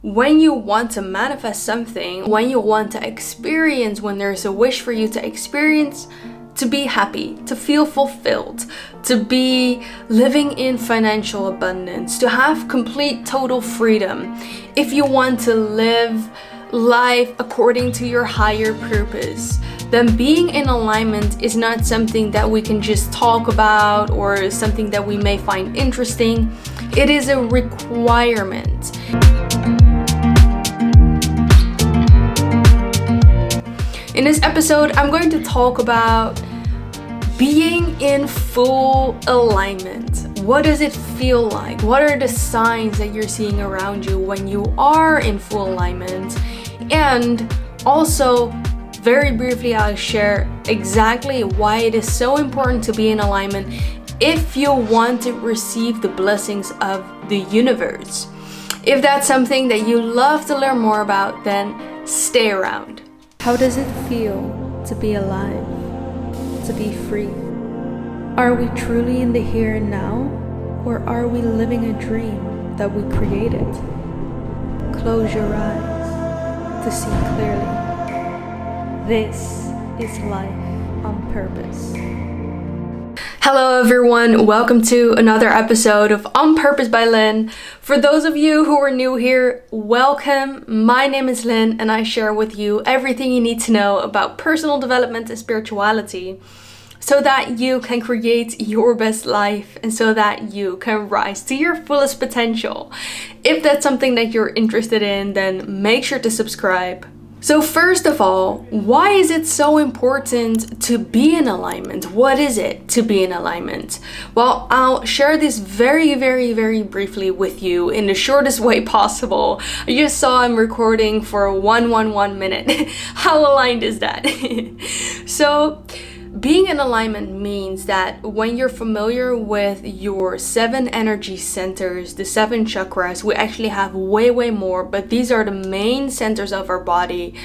When you want to manifest something, when you want to experience, when there's a wish for you to experience, to be happy, to feel fulfilled, to be living in financial abundance, to have complete total freedom, if you want to live life according to your higher purpose, then being in alignment is not something that we can just talk about or something that we may find interesting. It is a requirement. In this episode, I'm going to talk about being in full alignment. What does it feel like? What are the signs that you're seeing around you when you are in full alignment? And also, very briefly, I'll share exactly why it is so important to be in alignment if you want to receive the blessings of the universe. If that's something that you love to learn more about, then stay around. How does it feel to be alive, to be free? Are we truly in the here and now, or are we living a dream that we created? Close your eyes to see clearly. This is life on purpose. Hello everyone, welcome to another episode of On Purpose by Lynn. For those of you who are new here, welcome. My name is Lynn and I share with you everything you need to know about personal development and spirituality so that you can create your best life and so that you can rise to your fullest potential. If that's something that you're interested in, then make sure to subscribe. So first of all, why is it so important to be in alignment? What is it to be in alignment? Well, I'll share this very briefly with you in the shortest way possible. I just saw I'm recording for 1 minute. How aligned is that? So, being in alignment means that when you're familiar with your 7 energy centers, the 7 chakras, we actually have way more, but these are the main centers of our body.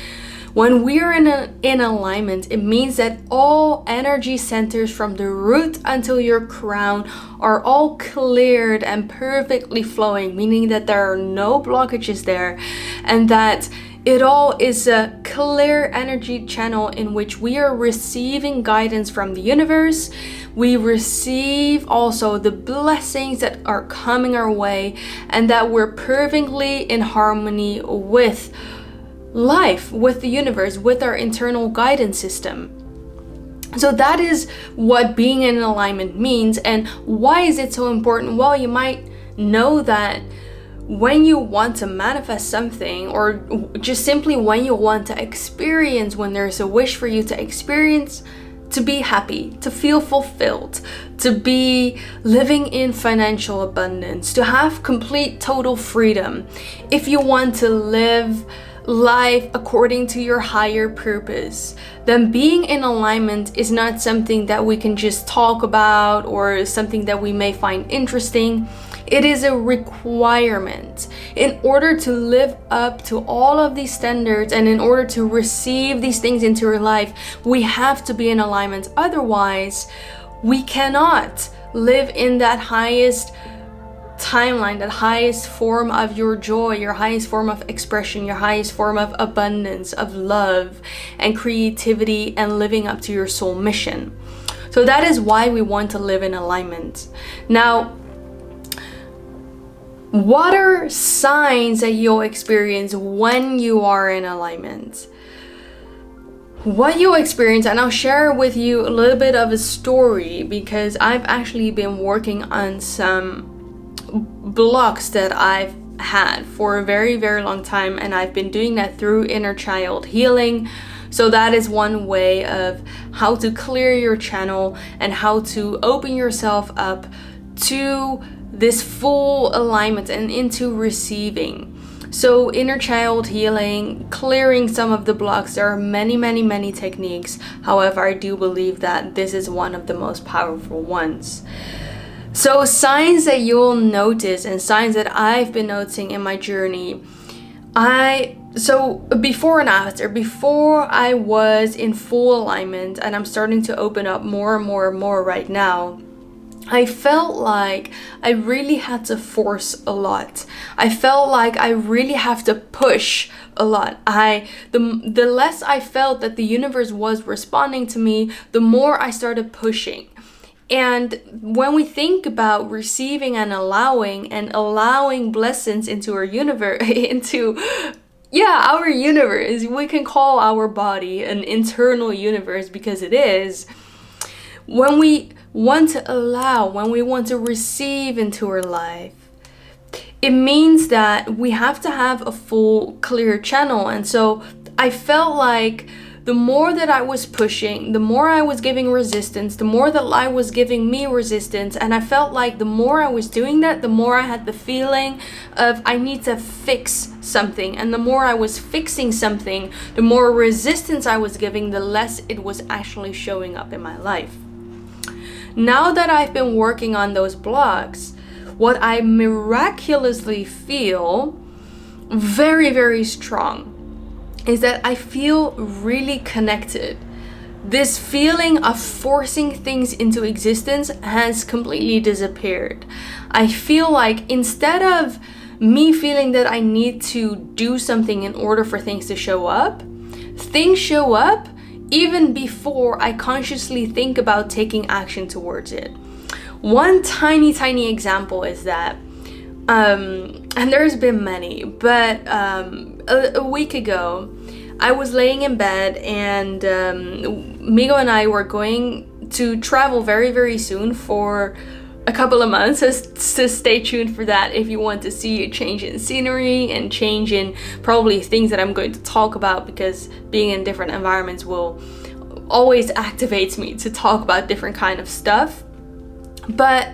When we're in alignment, it means that all energy centers from the root until your crown are all cleared and perfectly flowing, meaning that there are no blockages there and that it all is a clear energy channel in which we are receiving guidance from the universe. We receive also the blessings that are coming our way and that we're perfectly in harmony with life, with the universe, with our internal guidance system. So that is what being in alignment means. And why is it so important? Well, you might know that when you want to manifest something, or just simply when you want to experience, when there's a wish for you to experience, to be happy, to feel fulfilled, to be living in financial abundance, to have complete total freedom, if you want to live life according to your higher purpose, then being in alignment is not something that we can just talk about or something that we may find interesting. It is a requirement. In order to live up to all of these standards and in order to receive these things into your life, we have to be in alignment. Otherwise, we cannot live in that highest timeline, that highest form of your joy, your highest form of expression, your highest form of abundance, of love and creativity and living up to your soul mission. So that is why we want to live in alignment. Now, what are signs that you'll experience when you are in alignment? What you'll experience, and I'll share with you a little bit of a story because I've actually been working on some blocks that I've had for a very long time, and I've been doing that through inner child healing. So that is one way of how to clear your channel and how to open yourself up to this full alignment and into receiving. So inner child healing, clearing some of the blocks, there are many techniques. However, I do believe that this is one of the most powerful ones. So signs that you'll notice and signs that I've been noticing in my journey, so before and after, before I was in full alignment, and I'm starting to open up more and more right now, I felt like I really had to force a lot. I felt like I really have to push a lot. The less I felt that the universe was responding to me, the more I started pushing. And when we think about receiving and allowing blessings into our universe, our universe, we can call our body an internal universe because it is. When we want to allow, when we want to receive into our life, it means that we have to have a full, clear channel. And so I felt like the more that I was pushing, the more I was giving resistance, the more that life was giving me resistance. And I felt like the more I was doing that, the more I had the feeling of I need to fix something. And the more I was fixing something, the more resistance I was giving, the less it was actually showing up in my life. Now that I've been working on those blocks, what I miraculously feel very, very strong is that I feel really connected. This feeling of forcing things into existence has completely disappeared. I feel like instead of me feeling that I need to do something in order for things to show up even before I consciously think about taking action towards it. One tiny example is that, and there's been many, but a week ago, I was laying in bed and Migo and I were going to travel very, very soon for a couple of months, so stay tuned for that if you want to see a change in scenery and change in probably things that I'm going to talk about, because being in different environments will always activates me to talk about different kind of stuff. But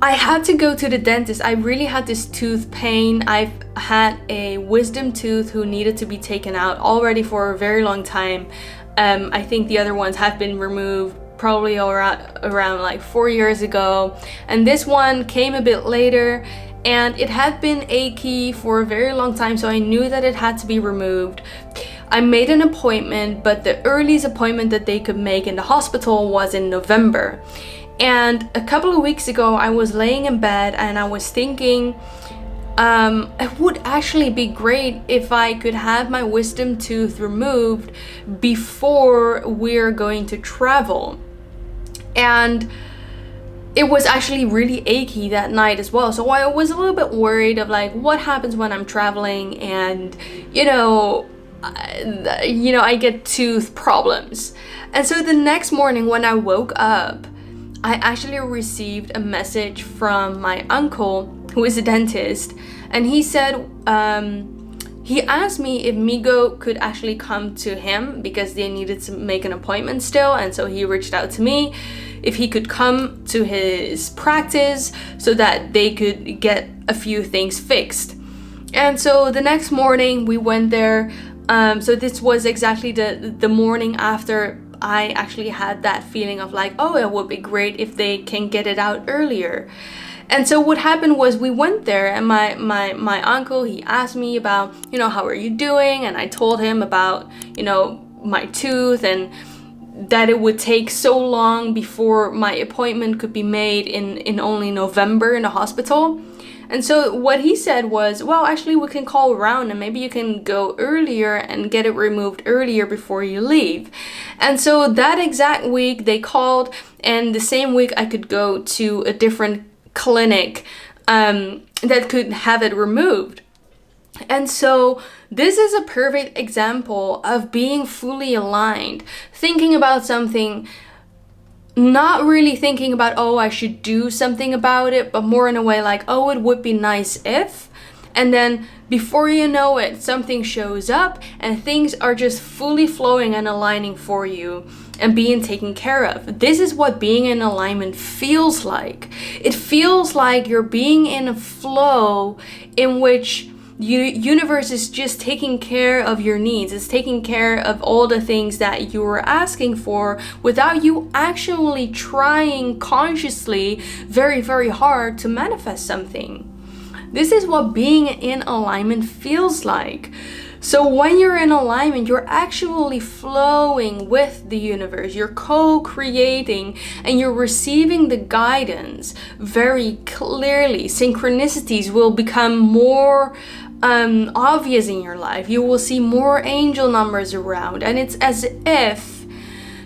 I had to go to the dentist. I really had this tooth pain. I've had a wisdom tooth who needed to be taken out already for a very long time. I think the other ones have been removed probably around like 4 years ago, and this one came a bit later, and it had been achy for a very long time, so I knew that it had to be removed. I made an appointment, but the earliest appointment that they could make in the hospital was in November. And a couple of weeks ago, I was laying in bed and I was thinking, it would actually be great if I could have my wisdom tooth removed before we're going to travel. And it was actually really achy that night as well. So I was a little bit worried of like, what happens when I'm traveling and, I get tooth problems. And so the next morning when I woke up, I actually received a message from my uncle, who is a dentist, and he said, he asked me if Migo could actually come to him because they needed to make an appointment still, and so he reached out to me if he could come to his practice so that they could get a few things fixed. And so the next morning we went there. So this was exactly the morning after I actually had that feeling of like, oh, it would be great if they can get it out earlier. And so what happened was we went there, and my uncle, he asked me about, how are you doing? And I told him about, my tooth, and that it would take so long before my appointment could be made in only November in the hospital. And so what he said was, well, actually we can call around and maybe you can go earlier and get it removed earlier before you leave. And so that exact week they called, and the same week I could go to a different clinic that could have it removed. And so this is a perfect example of being fully aligned, thinking about something, not really thinking about, oh, I should do something about it, but more in a way like, oh, it would be nice if. And then before you know it, something shows up and things are just fully flowing and aligning for you and being taken care of. This is what being in alignment feels like. It feels like you're being in a flow in which universe is just taking care of your needs. It's taking care of all the things that you were asking for without you actually trying consciously very, very hard to manifest something. This is what being in alignment feels like. So when you're in alignment, you're actually flowing with the universe, you're co-creating, and you're receiving the guidance very clearly. Synchronicities will become more obvious in your life. You will see more angel numbers around, and it's as if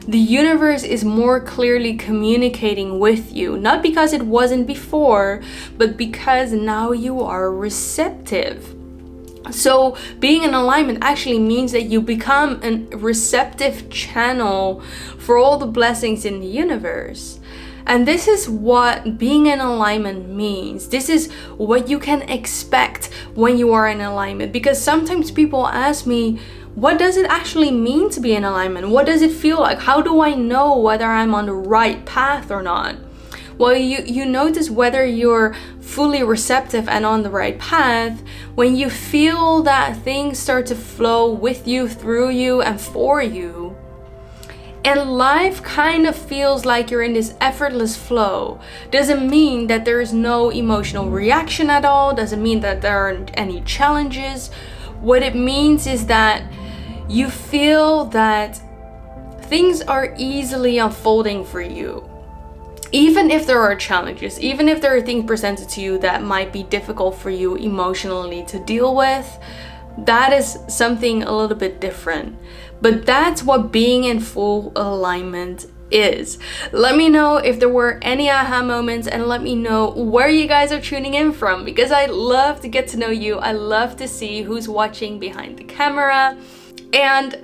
the universe is more clearly communicating with you, not because it wasn't before, but because now you are receptive. So being in alignment actually means that you become a receptive channel for all the blessings in the universe. And this is what being in alignment means. This is what you can expect when you are in alignment. Because sometimes people ask me, what does it actually mean to be in alignment? What does it feel like? How do I know whether I'm on the right path or not? Well, you notice whether you're fully receptive and on the right path when you feel that things start to flow with you, through you, and for you. And life kind of feels like you're in this effortless flow. Doesn't mean that there is no emotional reaction at all. Doesn't mean that there aren't any challenges. What it means is that you feel that things are easily unfolding for you. Even if there are challenges, even if there are things presented to you that might be difficult for you emotionally to deal with, that is something a little bit different. But that's what being in full alignment is. Let me know if there were any aha moments, and let me know where you guys are tuning in from, because I love to get to know you. I love to see who's watching behind the camera. And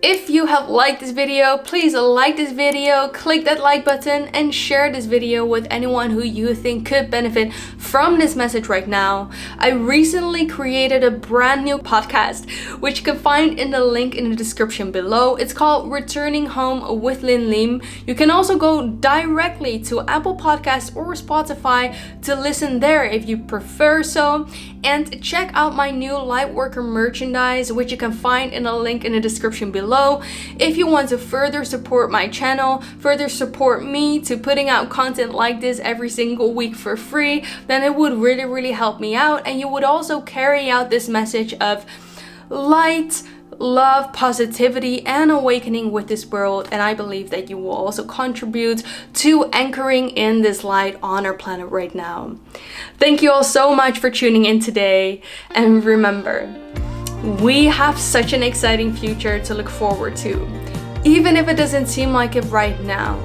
if you have liked this video, please like this video, click that like button, and share this video with anyone who you think could benefit from this message right now. I recently created a brand new podcast, which you can find in the link in the description below. It's called Returning Home with Lin Lim. You can also go directly to Apple Podcasts or Spotify to listen there if you prefer so. And check out my new Lightworker merchandise, which you can find in the link in the description below. If you want to further support my channel, further support me to putting out content like this every single week for free, then it would really help me out, and you would also carry out this message of light, love, positivity, and awakening with this world. And I believe that you will also contribute to anchoring in this light on our planet right now. Thank you all so much for tuning in today, and remember, we have such an exciting future to look forward to, even if it doesn't seem like it right now.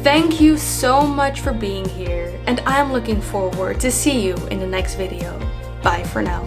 Thank you so much for being here, and I'm looking forward to see you in the next video. Bye for now.